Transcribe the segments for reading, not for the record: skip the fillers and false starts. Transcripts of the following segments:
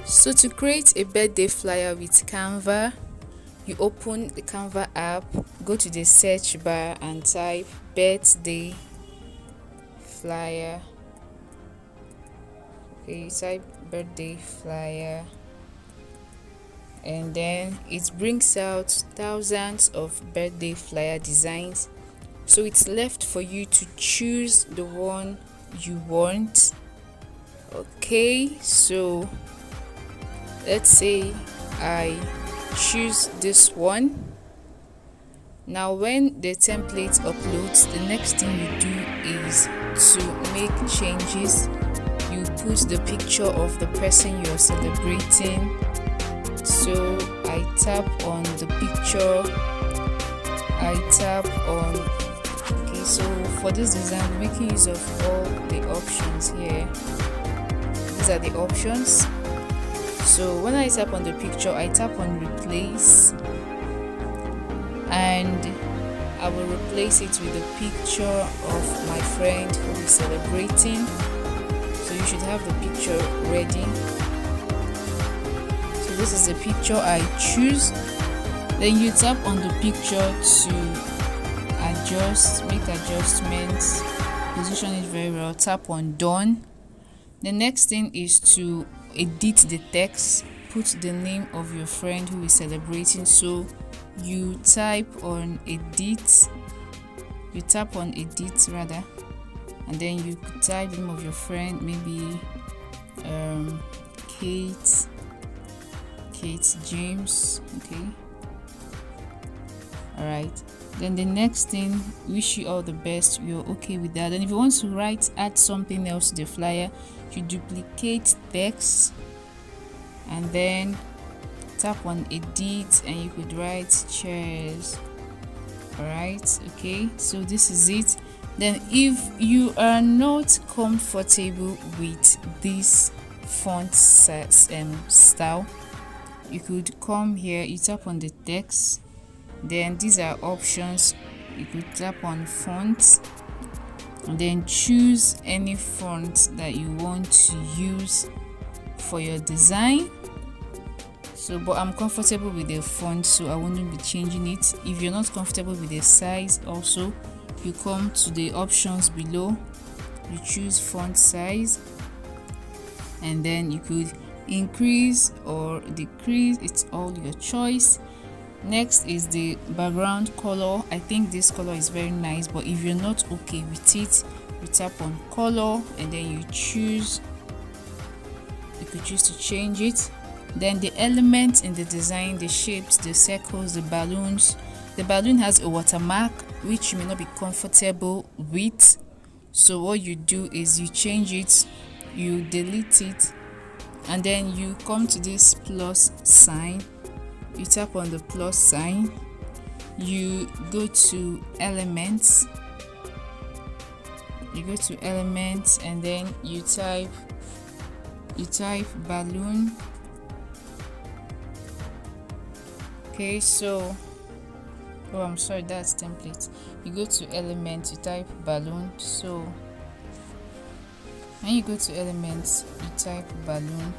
So to create a birthday flyer with Canva, you open the Canva app, go to the search bar and type birthday flyer. Okay, you type birthday flyer, and then it brings out thousands of birthday flyer designs. So it's left for you to choose the one you want. Okay, so let's say I choose this one. Now when the template uploads, the next thing you do is to make changes. You put the picture of the person you're celebrating. So I tap on the picture, I tap on, okay, so for this design we're making use of all the options here. These are the options. So when I tap on the picture, I tap on replace, and I will replace it with a picture of my friend who is celebrating. So you should have the picture ready. So this is the picture I choose. Then you tap on the picture to adjust, make adjustments, position it very well. Tap on done. The next thing is to edit the text. Put the name of your friend who is celebrating. So you type on edit, you tap on edit rather, and then you type the name of your friend, maybe Kate James. Okay, all right. Then the next thing, wish you all the best. You're okay with that. And if you want to add something else to the flyer, you duplicate text and then tap on edit, and you could write cheers. All right, okay, so this is it. Then if you are not comfortable with this font style, you could come here, you tap on the text, then these are options. You could tap on font and then choose any font that you want to use for your design. So but I'm comfortable with the font, so I wouldn't be changing it. If you're not comfortable with the size, also you come to the options below, you choose font size, and then you could increase or decrease. It's all your choice. Next is the background color. I think this color is very nice, but if you're not okay with it, you tap on color and then you could choose to change it. Then the elements in the design, the shapes, the circles, the balloons. The balloon has a watermark which you may not be comfortable with, so what you do is you change it, you delete it, and then you come to this plus sign, you tap on the plus sign, you go to elements, and then you type balloon. Okay, so I'm sorry, that's template. You go to elements, you type balloon. So when you go to elements, you type balloon.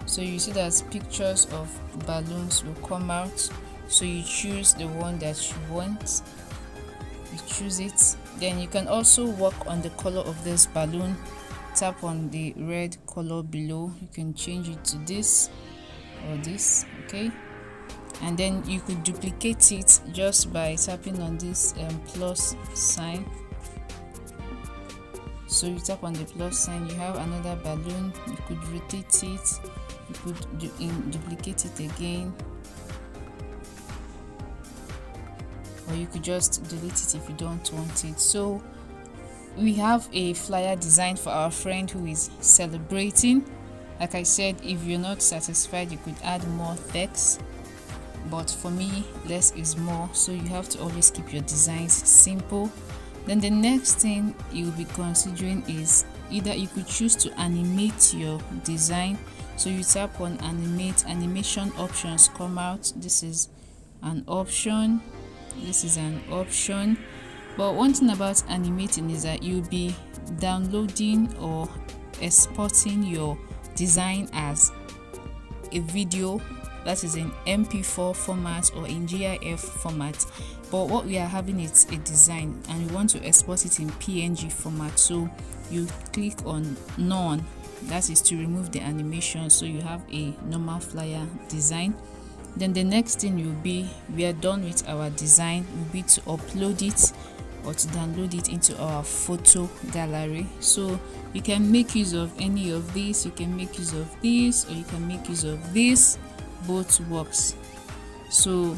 So you see that pictures of balloons will come out. So you choose the one that you want, you choose it. Then you can also work on the color of this balloon. Tap on the red color below, you can change it to this or this. Okay, and then you could duplicate it just by tapping on this plus sign. So you tap on the plus sign, you have another balloon, you could rotate it, you could duplicate it again, or you could just delete it if you don't want it. So we have a flyer design for our friend who is celebrating. Like I said, if you're not satisfied, you could add more text, but for me, less is more, so you have to always keep your designs simple. Then the next thing you'll be considering is either you could choose to animate your design. So you tap on animate, animation options come out. This is an option, this is an option. But one thing about animating is that you'll be downloading or exporting your design as a video, that is in MP4 format or in GIF format, but what we are having is a design and we want to export it in PNG format. So you click on none, that is to remove the animation, so you have a normal flyer design. Then the next thing will be, we are done with our design, will be to upload it or to download it into our photo gallery. So you can make use of any of these, you can make use of this, or you can make use of this, both works. So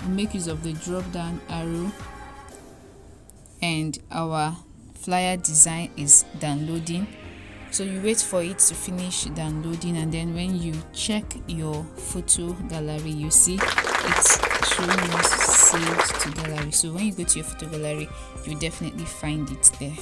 we'll make use of the drop down arrow and our flyer design is downloading. So you wait for it to finish downloading, and then when you check your photo gallery, you see it's showing us saved to gallery. So when you go to your photo gallery, you definitely find it there.